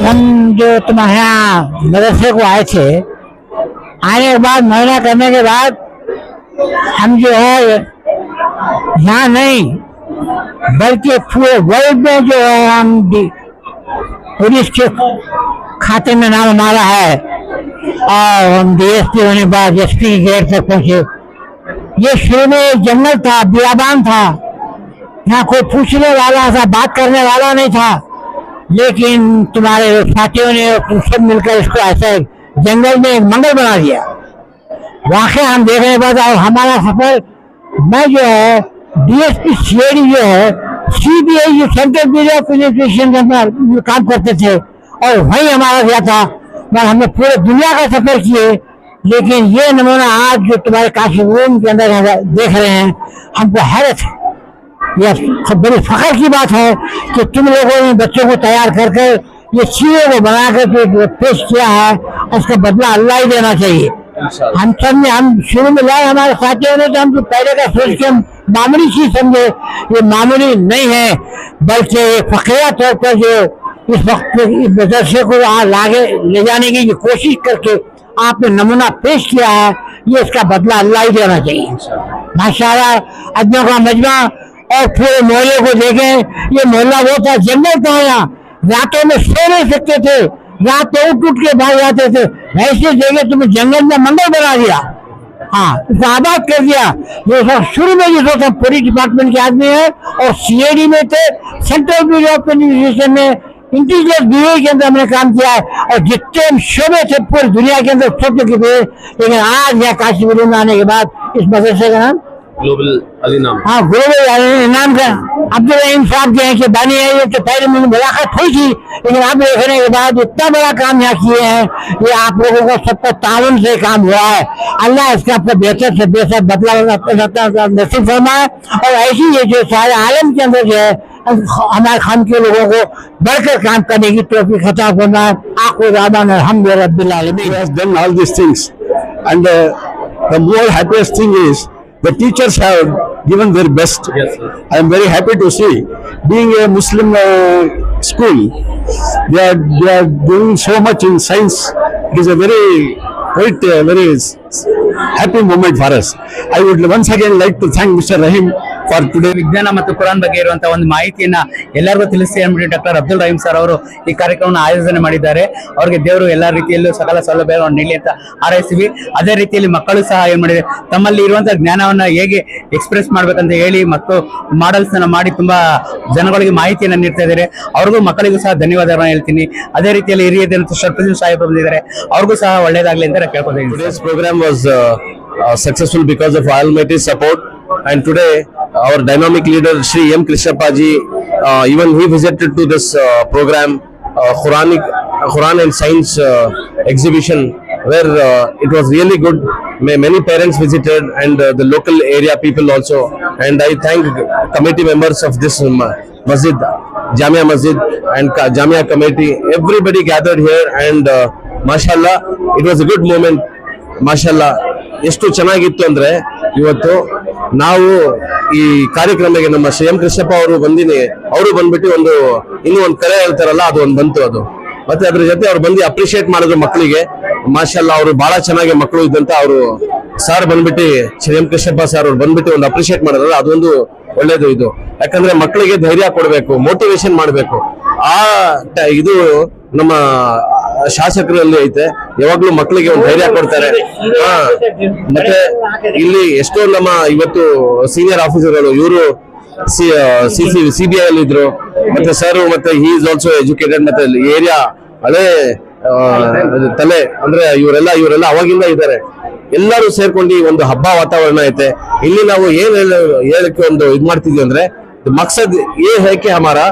हम जो तुम्हारे यहाँ मदरसे को आए थे, आने के बाद महीना करने के बाद हम जो है यहाँ नहीं बल्कि पूरे वर्ल्ड में जो है हम पुलिस के खाते में नाम हमारा है और हम DSP होने के बाद SP के गेट तक पहुंचे। ये शुरू में जंगल था, बियाबान था, यहाँ कोई पूछने वाला था, बात करने वाला नहीं था, लेकिन तुम्हारे साथियों ने तुम सब मिलकर इसको ऐसे जंगल में एक मंगल बना दिया। वाकई हम देखने के बाद और हमारा सफर, मैं जो है DSP CID जो है CBI जो सेंट्रल ब्यूरो ऑफ इन्वेस्टिगेशन में काम करते थे और वहीं हमारा गया था। मगर हमने पूरे दुनिया का सफर किए, लेकिन ये नमूना आज जो तुम्हारे काशीरूम के अंदर देख रहे हैं, हमको हैरत है। यह बड़ी फख्र की बात है कि तुम लोगों ने बच्चों को तैयार कर कर ये चीज़ों को बना कर पेश किया है, उसका बदला अल्लाह ही देना चाहिए। हम सब ने, हम शुरू में लाए हमारे साथियों ने, तो हम तो पहले का सोच के हम मामूली चीज समझे। ये मामूली नहीं है, बल्कि फकीरा तौर पर जो इस वक्त इस मदरसे को आगे ले जाने की जो कोशिश करके आपने नमूना पेश किया है, ये इसका बदला अल्लाह ही देना चाहिए। माशाअल्लाह, अदनों का मजमा और पूरे मोहल्ले को देखें। ये मोहल्ला वो था, जंगल था, यहाँ रातों में सो नहीं सकते थे, रात को उठ के भाग जाते थे। ऐसे जगह तुम्हें जंगल में मंदिर बना दिया, हाँ, उसको आबाद कर दिया। ये सब शुरू में जो था पुलिस डिपार्टमेंट के आदमी है और CID में थे, सेंट्रल ब्यूरो ऑफ इन्वेस्टिगेशन में, इंटेलिजेंस ब्यूरो के अंदर हमने काम किया है और जितने शोबे थे पूरी दुनिया के अंदर छोटे के थे। लेकिन आज यहाँ काशीपुर में आने के बाद इस मदरसे का नाम ग्लोबल अली नाम, हाँ, ग्लोबल अली नाम का अब्दुल रहीम साहब जो है कि बानी है। ये तो पहले मुझे मुलाकात हुई थी, लेकिन आप देखने के बाद इतना बड़ा काम यहाँ किए हैं, ये आप लोगों को सबका ताउन से काम हुआ है। अल्लाह इसका आपको बेहतर से बेहतर बदला नसीब फरमाए और ऐसी ये जो सारे आलम के अंदर जो है हमारे खान के लोगों को बढ़कर काम करने की तौफीक अता फरमाए। आखिर दावाना अल्हम्दुलिल्लाह रब्बिल आलमीन। He has done all these things, and the more happiest thing is the teachers have given their best. Yes, sir. I am very happy to see, being a Muslim school, they are doing so much in science. It is a very happy moment for us. I would once again like to thank Mr. Rahim for today. ವಿಜ್ಞಾನ ಮತ್ತು ಕುರಾನ್ ಬಗ್ಗೆ ಇರುವಂತಹ ಒಂದು ಮಾಹಿತಿಯನ್ನ ಎಲ್ಲರಿಗೂ ತಿಳಿಸಿ ಅಂದ್ಬಿಟ್ಟು doctor Abdul Rahim sir ಅವರು ಈ ಕಾರ್ಯಕ್ರಮವನ್ನು ಆಯೋಜನೆ ಮಾಡಿದ್ದಾರೆ. ಅವರಿಗೆ ದೇವರು ಎಲ್ಲಾ ರೀತಿಯಲ್ಲೂ ಸಕಲ ಸೌಲಭ್ಯಗಳನ್ನು ನೀಡಲಿ ಅಂತ ಹಾರೈಸಿವಿ. ಅದೇ ರೀತಿಯಲ್ಲಿ ಮಕ್ಕಳು ಸಹ ಏನ್ ಮಾಡಿದೆ, ತಮ್ಮಲ್ಲಿ ಇರುವಂತಹ ಜ್ಞಾನವನ್ನ ಹೇಗೆ ಎಕ್ಸ್ಪ್ರೆಸ್ ಮಾಡ್ಬೇಕಂತ ಹೇಳಿ ಮತ್ತು ಮಾಡೆಲ್ಸ್ ಅನ್ನ ಮಾಡಿ ತುಂಬಾ ಜನಗಳಿಗೆ ಮಾಹಿತಿಯನ್ನ ನೀಡ್ತಾ ಇದ್ದಾರೆ. ಅವ್ರಿಗೂ ಮಕ್ಕಳಿಗೂ ಸಹ ಧನ್ಯವಾದಗಳನ್ನ ಹೇಳ್ತೀನಿ. ಅದೇ ರೀತಿಯಲ್ಲಿ ಹಿರಿಯದಂತ ಶರ್ಫುದ್ದೀನ್ ಸಾಹೇಬ್ ಬಂದಿದ್ದಾರೆ, ಅವ್ರಿಗೂ ಸಹ ಒಳ್ಳೇದಾಗ್ಲಿ ಅಂತ ಕೇಳ್ಕೊತೀನಿ. Today's program was successful because of Almighty support, and today our dynamic leader Shri M. Krishnappa ji, even he visited to this program, Quran and Science exhibition, where it was really good. Many parents visited and the local area people also, and I thank committee members of this masjid, Jamia Masjid and Jamia committee. Everybody gathered here and mashallah, it was a good moment. mashallah, ಎಷ್ಟು ಚೆನ್ನಾಗಿತ್ತು ಅಂದ್ರೆ ಇವತ್ತು ನಾವು ಈ ಕಾರ್ಯಕ್ರಮಕ್ಕೆ ನಮ್ಮ Shri M Krishnappa ಅವರು ಅವರು ಬಂದ್ಬಿಟ್ಟು ಇನ್ನೂ ಒಂದು ಕರೆ ಹೇಳ್ತಾರಲ್ಲ, ಅದು ಒಂದು ಬಂತು. ಅದು ಮತ್ತೆ ಅದ್ರ ಜೊತೆ ಅವ್ರು ಬಂದು ಅಪ್ರಿಶಿಯೇಟ್ ಮಾಡಿದ್ರು ಮಕ್ಕಳಿಗೆ. ಮಾಶಾಲ್ಲ, ಅವರು ಬಹಳ ಚೆನ್ನಾಗಿ ಮಕ್ಕಳು ಇದ್ದಂತ ಅವರು ಸರ್ ಬಂದ್ಬಿಟ್ಟು ಶ್ರೀ ಎಂ ಕೃಷ್ಣಪ್ಪ ಸರ್ ಅವ್ರು ಬಂದ್ಬಿಟ್ಟು ಒಂದು ಅಪ್ರಿಶಿಯೇಟ್ ಮಾಡಿದ್ರಲ್ಲ, ಅದೊಂದು ಒಳ್ಳೇದು. ಇದು ಯಾಕಂದ್ರೆ ಮಕ್ಕಳಿಗೆ ಧೈರ್ಯ ಕೊಡಬೇಕು, ಮೋಟಿವೇಶನ್ ಮಾಡಬೇಕು. ಇದು ನಮ್ಮ ಶಾಸಕರಲ್ಲಿ ಐತೆ, ಯಾವಾಗ್ಲೂ ಮಕ್ಕಳಿಗೆ ಒಂದು ಧೈರ್ಯ ಕೊಡ್ತಾರೆ. ಮತ್ತೆ ಇಲ್ಲಿ ಎಷ್ಟೋ ನಮ್ಮ ಇವತ್ತು ಸೀನಿಯರ್ ಆಫೀಸರ್ಗಳು ಇವರು CBI ಅಲ್ಲಿ ಇದ್ರು, ಮತ್ತೆ ಸರ್ ಮತ್ತೆ ಹಿ ಇಸ್ ಆಲ್ಸೋ ಎಜುಕೇಟೆಡ್, ಮತ್ತೆ ಏರಿಯಾ ಹಳೆ ತಲೆ ಅಂದ್ರೆ ಇವರೆಲ್ಲ ಅವಾಗಿಂದ ಇದ್ದಾರೆ. ಎಲ್ಲರೂ ಸೇರ್ಕೊಂಡು ಒಂದು ಹಬ್ಬ ವಾತಾವರಣ ಐತೆ ಇಲ್ಲಿ. ನಾವು ಏನ್ ಹೇಳಕ್ಕೆ ಒಂದು ಇದ್ ಮಾಡ್ತಿದ್ವಿ ಅಂದ್ರೆ, ಮಕ್ಸದ್ ये है कि हमारा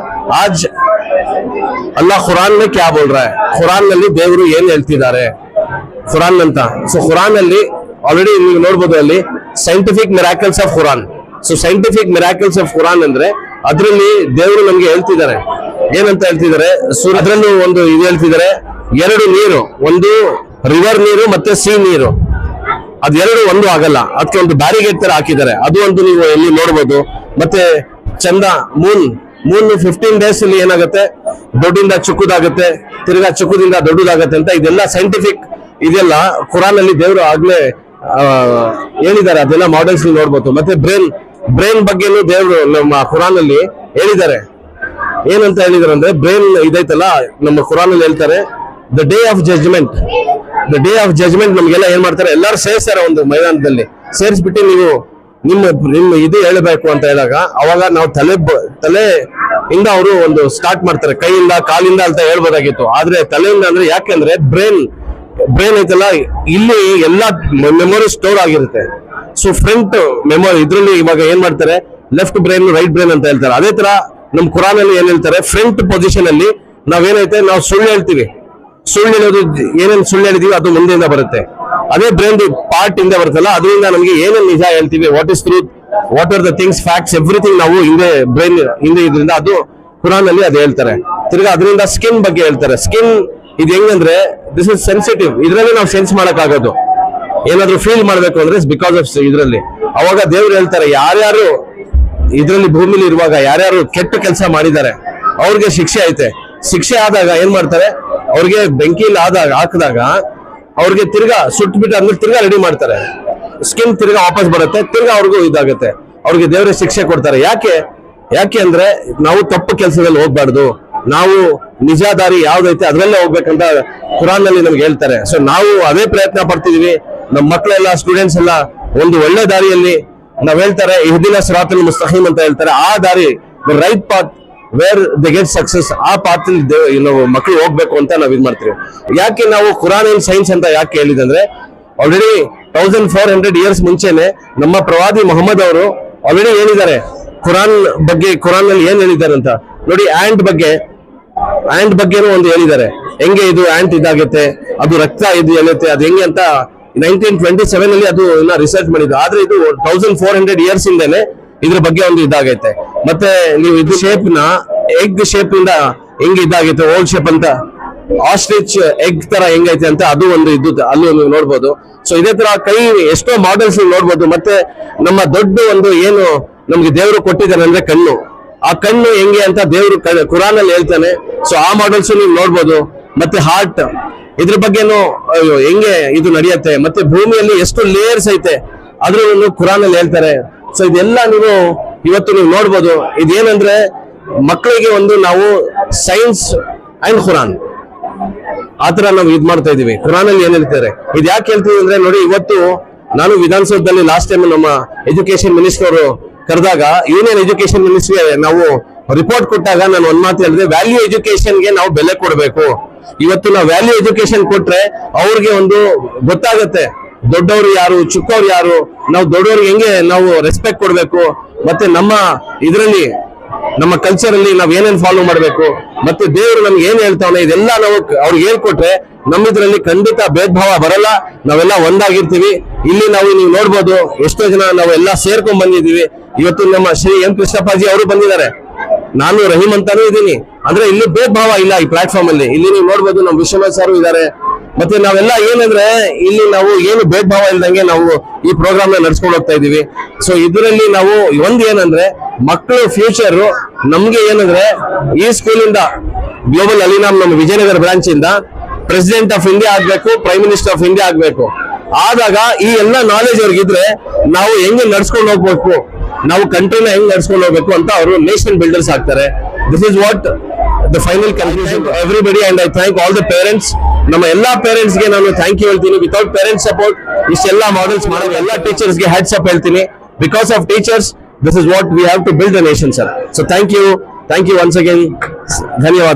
आज अल्लाह कुरान में क्या बोल रहा है, कुरान ನಲ್ಲಿ ದೇವರು ಏನ್ ಹೇಳ್ತಿದ್ದಾರೆ ಕುರಾನ್ ಅಂತ. ಸೊ ಕುರಾನ್ ಅಲ್ಲಿ ಆಲ್ರೆಡಿ ನೀವು ನೋಡಬಹುದು, ಅಲ್ಲಿ scientific miracles of Quran. So scientific miracles of Quran ಅಂದ್ರೆ ಅದರಲ್ಲಿ ದೇವರು ನಮ್ಗೆ ಹೇಳ್ತಿದ್ದಾರೆ. ಏನಂತ ಹೇಳ್ತಿದ್ದಾರೆ, ಅದರಲ್ಲೂ ಒಂದು ಇದು ಹೇಳ್ತಿದ್ದಾರೆ, 2 ನೀರು, ಒಂದು ರಿವರ್ ನೀರು ಮತ್ತೆ ಸಿ ನೀರು, ಅದೆರಡು ಒಂದು ಆಗಲ್ಲ, ಅದಕ್ಕೆ ಒಂದು ಬ್ಯಾರಿಗೇಡ್ ತರ ಹಾಕಿದ್ದಾರೆ. ಅದು ಒಂದು ನೀವು ಎಲ್ಲಿ ನೋಡ್ಬೋದು. ಮತ್ತೆ ಚಂದ, ಮೂನ್ 15 days ಅಲ್ಲಿ ಏನಾಗುತ್ತೆ, ದೊಡ್ಡದಿಂದ ಚಿಕ್ಕದಾಗುತ್ತೆ, ತಿರ್ಗಾ ಚಿಕ್ಕದಿಂದ ದೊಡ್ಡದಾಗತ್ತೆ ಅಂತ ಇದೆಲ್ಲ ಸೈಂಟಿಫಿಕ್ ಇದೆಲ್ಲ ಕುರಾನ್ ಅಲ್ಲಿ ದೇವರು ಆಗ್ಲೇ ಹೇಳಿದ್ದಾರೆ. ಅದೆಲ್ಲ ಮಾಡೆಲ್ಸ್ ನೋಡ್ಬೋದು. ಮತ್ತೆ ಬ್ರೈನ್ ಬಗ್ಗೆನೂ ದೇವರು ನಮ್ಮ ಕುರಾನ್ ಅಲ್ಲಿ ಹೇಳಿದ್ದಾರೆ. ಏನಂತ ಹೇಳಿದಾರೆ ಅಂದ್ರೆ, ಬ್ರೈನ್ ಇದೈತಲ್ಲ ನಮ್ಮ ಕುರಾನ್ ಅಲ್ಲಿ ಹೇಳ್ತಾರೆ, ದ ಡೇ ಆಫ್ ಜಜ್ಮೆಂಟ್ ನಮ್ಗೆಲ್ಲ ಏನ್ ಮಾಡ್ತಾರೆ, ಎಲ್ಲರೂ ಸೇರಿಸ್ತಾರೆ ಒಂದು ಮೈದಾನದಲ್ಲಿ. ಸೇರಿಸ್ಬಿಟ್ಟು ನೀವು ನಿಮ್ಮ ಇದು ಹೇಳಬೇಕು ಅಂತ ಹೇಳಿದಾಗ ಅವಾಗ ನಾವು ತಲೆಯಿಂದ ಅವರು ಒಂದು ಸ್ಟಾರ್ಟ್ ಮಾಡ್ತಾರೆ, ಕೈಯಿಂದ ಕಾಲಿಂದ ಅಂತ ಹೇಳ್ಬೋದಾಗಿತ್ತು. ಆದ್ರೆ ತಲೆಯಿಂದ ಅಂದ್ರೆ ಯಾಕೆಂದ್ರೆ ಬ್ರೈನ್ ಐತಲ್ಲ, ಇಲ್ಲಿ ಎಲ್ಲಾ ಮೆಮೊರಿ ಸ್ಟೋರ್ ಆಗಿರುತ್ತೆ. ಸೊ ಫ್ರಂಟ್ ಮೆಮೊರಿ ಇದ್ರಲ್ಲಿ ಇವಾಗ ಏನ್ ಮಾಡ್ತಾರೆ, ಲೆಫ್ಟ್ ಬ್ರೈನ್ ರೈಟ್ ಬ್ರೈನ್ ಅಂತ ಹೇಳ್ತಾರೆ. ಅದೇ ತರ ನಮ್ ಕುರಾನ್ ಅಲ್ಲಿ ಏನ್ ಹೇಳ್ತಾರೆ, ಫ್ರಂಟ್ ಪೊಸಿಷನ್ ಅಲ್ಲಿ ನಾವೇನೈತೆ ನಾವು ಸುಳ್ಳು ಹೇಳ್ತೀವಿ, ಸುಳ್ಳು ಹೇಳೋದು ಏನೇನು ಸುಳ್ಳು ಹೇಳಿದೀವಿ ಅದು ಮುಂದೆಯಿಂದ ಬರುತ್ತೆ. ಅದೇ ಬ್ರೈನ್ ಪಾರ್ಟ್ ಇಂದ ಬರುತ್ತಲ್ಲ, ಅದರಿಂದ ನಮ್ಗೆ ಏನೇನು ನಿಜ ಹೇಳ್ತೀವಿ, what is truth, what are the things, facts, everything ನಾವು ಬ್ರೈನ್ ಹಿಂದೆ ಇದರಿಂದ ಅದು ಕುರಾನ್ ಅಲ್ಲಿ ಅದು ಹೇಳ್ತಾರೆ. ತಿರ್ಗಾ ಅದರಿಂದ ಸ್ಕಿನ್ ಬಗ್ಗೆ ಹೇಳ್ತಾರೆ. ಸ್ಕಿನ್ ಇದು ಹೆಂಗಂದ್ರೆ ದಿಸ್ ಇಸ್ ಸೆನ್ಸಿಟಿವ್, ಇದರಲ್ಲಿ ನಾವು ಸೆನ್ಸ್ ಮಾಡಕ್ ಆಗೋದು. ಏನಾದ್ರು ಫೀಲ್ ಮಾಡ್ಬೇಕು ಅಂದ್ರೆ ಬಿಕಾಸ್ ಆಫ್ ಇದರಲ್ಲಿ. ಅವಾಗ ದೇವ್ರು ಹೇಳ್ತಾರೆ, ಯಾರ್ಯಾರು ಇದ್ರಲ್ಲಿ ಭೂಮಿಲಿ ಇರುವಾಗ ಯಾರ್ಯಾರು ಕೆಟ್ಟ ಕೆಲಸ ಮಾಡಿದ್ದಾರೆ ಅವ್ರಿಗೆ ಶಿಕ್ಷೆ ಐತೆ. ಶಿಕ್ಷೆ ಆದಾಗ ಏನ್ ಮಾಡ್ತಾರೆ, ಅವ್ರಿಗೆ ಬೆಂಕಿಲಿ ಹಾಕಿದಾಗ ಅವ್ರಿಗೆ ತಿರ್ಗಾ ಸುಟ್ಬಿಟ್ಟು ಅಂದ್ರೆ ತಿರ್ಗಾ ರೆಡಿ ಮಾಡ್ತಾರೆ, ಸ್ಕಿನ್ ತಿರ್ಗಾ ವಾಪಸ್ ಬರುತ್ತೆ, ತಿರ್ಗಾ ಅವ್ರಿಗೂ ಇದಾಗುತ್ತೆ, ಅವ್ರಿಗೆ ದೇವರ ಶಿಕ್ಷೆ ಕೊಡ್ತಾರೆ. ಯಾಕೆ ಅಂದ್ರೆ ನಾವು ತಪ್ಪು ಕೆಲಸದಲ್ಲಿ ಹೋಗ್ಬಾರ್ದು, ನಾವು ನಿಜ ದಾರಿ ಯಾವ್ದೈತೆ ಅದ್ರಲ್ಲೇ ಹೋಗ್ಬೇಕಂತ ಕುರಾನ್ ನಲ್ಲಿ ನಮ್ಗೆ ಹೇಳ್ತಾರೆ. ಸೊ ನಾವು ಅದೇ ಪ್ರಯತ್ನ ಪಡ್ತಿದೀವಿ. ನಮ್ಮ ಮಕ್ಕಳೆಲ್ಲ ಸ್ಟೂಡೆಂಟ್ಸ್ ಎಲ್ಲ ಒಂದು ಒಳ್ಳೆ ದಾರಿಯಲ್ಲಿ ನಾವ್ ಹೇಳ್ತಾರೆ, ಇಹ್ದಿನ ಸಿರಾತಲ್ ಮುಸ್ತಖೀಮ್ ಅಂತ ಹೇಳ್ತಾರೆ. ಆ ದಾರಿ right path where they get success, ಆ ಪಾತ್ ನಾವು ಮಕ್ಕಳು ಹೋಗ್ಬೇಕು ಅಂತ ನಾವ್ ಇದ್ ಮಾಡ್ತೀವಿ. ಯಾಕೆ ನಾವು ಕುರಾನ್ ಅಂಡ್ ಸೈನ್ಸ್ ಅಂತ ಯಾಕೆ ಹೇಳಿದೆ ಅಂದ್ರೆ, ಆಲ್ರೆಡಿ 1400 years ಮುಂಚೆನೆ ನಮ್ಮ ಪ್ರವಾದಿ ಮೊಹಮ್ಮದ್ ಅವರು ಆಲ್ರೆಡಿ ಹೇಳಿದ್ದಾರೆ ಕುರಾನ್ ನಲ್ಲಿ ಏನ್ ಹೇಳಿದ್ದಾರೆ ಅಂತ ನೋಡಿ. ಆಂಟ್ ಬಗ್ಗೆನೂ ಒಂದು ಹೇಳಿದ್ದಾರೆ, ಹೆಂಗೆ ಇದು ಆಂಟ್ ಇದಾಗುತ್ತೆ, ಅದು ರಕ್ತ ಇದು ಎಳುತ್ತೆ, ಅದು ಹೆಂಗೆ ಅಂತ 1927 ಅಲ್ಲಿ ಅದು ಇನ್ನ ರಿಸರ್ಚ್ ಮಾಡಿದ್ದು. ಆದ್ರೆ ಇದು 1400 years ಇಂದನೆ ಇದ್ರ ಬಗ್ಗೆ ಒಂದು ಇದಾಗೈತೆ. ಮತ್ತೆ ನೀವು ಇದು ಶೇಪ್ ನ ಎಗ್ ಶೇಪ್ ಇಂದ ಹೆಂಗ್ ಇದಾಗೈತೆ, ಓಲ್ಡ್ ಶೇಪ್ ಅಂತ ಆಸ್ಟ್ರಿಚ್ ಎಗ್ ತರ ಹೆಂಗೈತೆ ಅಂತ ಅದು ಒಂದು ಇದ್ದು ಅಲ್ಲಿ ನೀವು ನೋಡ್ಬೋದು. ಸೊ ಇದೇ ತರ ಕೈ ಎಷ್ಟೋ ಮಾಡೆಲ್ಸ್ ನೋಡ್ಬೋದು. ಮತ್ತೆ ನಮ್ಮ ದೊಡ್ಡ ಒಂದು ಏನು ನಮ್ಗೆ ದೇವರು ಕೊಟ್ಟಿದ್ದಾನೆ ಅಂದ್ರೆ ಕಣ್ಣು, ಆ ಕಣ್ಣು ಹೆಂಗೆ ಅಂತ ದೇವರು ಕುರಾನ್ ಅಲ್ಲಿ ಹೇಳ್ತಾನೆ. ಸೊ ಆ ಮಾಡೆಲ್ಸ್ ನೀವು ನೋಡ್ಬೋದು. ಮತ್ತೆ ಹಾರ್ಟ್, ಇದ್ರ ಬಗ್ಗೆನು ಹೆಂಗೆ ಇದು ನಡೆಯುತ್ತೆ, ಮತ್ತೆ ಭೂಮಿಯಲ್ಲಿ ಎಷ್ಟು ಲೇಯರ್ಸ್ ಐತೆ ಅದ್ರೂ ಕುರಾನ್ ಅಲ್ಲಿ ಹೇಳ್ತಾರೆ. ಸೊ ಇದೆಲ್ಲ ಇವತ್ತು ನೀವು ನೋಡ್ಬೋದು. ಇದೇನಂದ್ರೆ ಮಕ್ಕಳಿಗೆ ಒಂದು ನಾವು ಸೈನ್ಸ್ ಅಂಡ್ ಕುರಾನ್ ಆತರ ನಾವು ಇದ್ ಮಾಡ್ತಾ ಇದೀವಿ. ಕುರಾನ್ ಅಲ್ಲಿ ಏನ್ ಹೇಳ್ತಾರೆ, ಇದು ಯಾಕೆ ಹೇಳ್ತೀವಿ ಅಂದ್ರೆ ನೋಡಿ, ಇವತ್ತು ನಾನು ವಿಧಾನಸೌಧದಲ್ಲಿ ಲಾಸ್ಟ್ ಟೈಮ್ ನಮ್ಮ ಎಜುಕೇಶನ್ ಮಿನಿಸ್ಟರ್ ಅವರು ಕರೆದಾಗ, ಯೂನಿಯನ್ ಎಜುಕೇಶನ್ ಮಿನಿಸ್ಟ್ರಿ ನಾವು ರಿಪೋರ್ಟ್ ಕೊಟ್ಟಾಗ ನಾನು ಒಂದ್ ಮಾತು ಹೇಳಿದೆ, ವ್ಯಾಲ್ಯೂ ಎಜುಕೇಶನ್ಗೆ ನಾವು ಬೆಲೆ ಕೊಡಬೇಕು. ಇವತ್ತು ನಾವು ವ್ಯಾಲ್ಯೂ ಎಜುಕೇಶನ್ ಕೊಟ್ರೆ ಅವ್ರಿಗೆ ಒಂದು ಗೊತ್ತಾಗತ್ತೆ, ದೊಡ್ಡವರು ಯಾರು, ಚಿಕ್ಕವ್ರು ಯಾರು, ನಾವು ದೊಡ್ಡವ್ರಿಗೆ ಹೆಂಗೆ ನಾವು ರೆಸ್ಪೆಕ್ಟ್ ಕೊಡ್ಬೇಕು, ಮತ್ತೆ ನಮ್ಮ ಇದರಲ್ಲಿ ನಮ್ಮ ಕಲ್ಚರ್ ಅಲ್ಲಿ ನಾವ್ ಏನೇನ್ ಫಾಲೋ ಮಾಡ್ಬೇಕು, ಮತ್ತೆ ದೇವರು ನಮ್ಗೆ ಏನ್ ಹೇಳ್ತಾವನೆ ಇದೆಲ್ಲ ನಾವು ಅವ್ರಿಗೆ ಹೇಳ್ಕೊಟ್ರೆ ನಮ್ಮಿದ್ರಲ್ಲಿ ಖಂಡಿತ ಭೇದ ಭಾವ ಬರಲ್ಲ, ನಾವೆಲ್ಲ ಒಂದಾಗಿರ್ತೀವಿ. ಇಲ್ಲಿ ನೀವು ನೋಡ್ಬೋದು ಎಷ್ಟೋ ಜನ ನಾವೆಲ್ಲ ಸೇರ್ಕೊಂಡ್ ಬಂದಿದೀವಿ. ಇವತ್ತು ನಮ್ಮ ಶ್ರೀ ಎಂ ಕೃಷ್ಣಪ್ಪಾಜಿ ಅವರು ಬಂದಿದ್ದಾರೆ, ನಾನು ರಹೀಮ್ ಅಂತಾನೂ ಇದ್ದೀನಿ. ಅಂದ್ರೆ ಇಲ್ಲಿ ಭೇದ ಭಾವ ಇಲ್ಲ ಈ ಪ್ಲಾಟ್ಫಾರ್ಮ್ ಅಲ್ಲಿ. ಇಲ್ಲಿ ನೀವು ನೋಡ್ಬೋದು ನಮ್ಮ ವಿಶ್ವನಾಥ್ ಸರ್ ಇದ್ದಾರೆ. ಮತ್ತೆ ನಾವೆಲ್ಲ ಏನಂದ್ರೆ ಇಲ್ಲಿ ನಾವು ಏನು ಭೇದ ಭಾವ ಇಲ್ದಂಗೆ ನಾವು ಈ ಪ್ರೋಗ್ರಾಮ್ ನ ನಡ್ಸ್ಕೊಂಡು ಹೋಗ್ತಾ ಇದೀವಿ. ಸೊ ಇದರಲ್ಲಿ ನಾವು ಒಂದ್ ಏನಂದ್ರೆ ಮಕ್ಕಳು ಫ್ಯೂಚರ್ ನಮ್ಗೆ ಏನಂದ್ರೆ ಈ ಸ್ಕೂಲಿಂದ ಗ್ಲೋಬಲ್ ಅಲಿನಾಮ್ ನಮ್ಮ ವಿಜಯನಗರ ಬ್ರಾಂಚ್ ಇಂದ ಪ್ರೆಸಿಡೆಂಟ್ ಆಫ್ ಇಂಡಿಯಾ ಆಗ್ಬೇಕು, ಪ್ರೈಮ್ ಮಿನಿಸ್ಟರ್ ಆಫ್ ಇಂಡಿಯಾ ಆಗ್ಬೇಕು. ಆದಾಗ ಈ ಎಲ್ಲ ನಾಲೆಜ್ ಅವ್ರಿಗಿದ್ರೆ ನಾವು ಹೆಂಗೆ ನಡ್ಸ್ಕೊಂಡು ಹೋಗ್ಬೇಕು, ನಾವು ಕಂಟ್ರಿನ ಹೆಂಗ್ ನಡ್ಸ್ಕೊಂಡು ಹೋಗ್ಬೇಕು ಅಂತ ಅವರು ನೇಷನ್ ಬಿಲ್ಡರ್ಸ್ ಆಗ್ತಾರೆ. This is what the final conclusion everybody. And I thank all the parents. ನಮ್ಮ ಎಲ್ಲಾ ಪೇರೆಂಟ್ಸ್ ಗೆ ನಾನು ಥ್ಯಾಂಕ್ ಯು ಹೇಳ್ತೀನಿ. ವಿತೌಟ್ ಪೇರೆಂಟ್ಸ್ ಸಪೋರ್ಟ್ ಇಷ್ಟೆಲ್ಲ ಮಾಡೆಲ್ಸ್ ಮಾಡೋ ಎಲ್ಲಾ ಟೀಚರ್ಸ್ ಗೆ ಹ್ಯಾಟ್ಸ್ ಅಪ್ ಹೇಳ್ತೀನಿ. Because of teachers this is what we have to build a nation sir. So thank you once again. ಧನ್ಯವಾದ.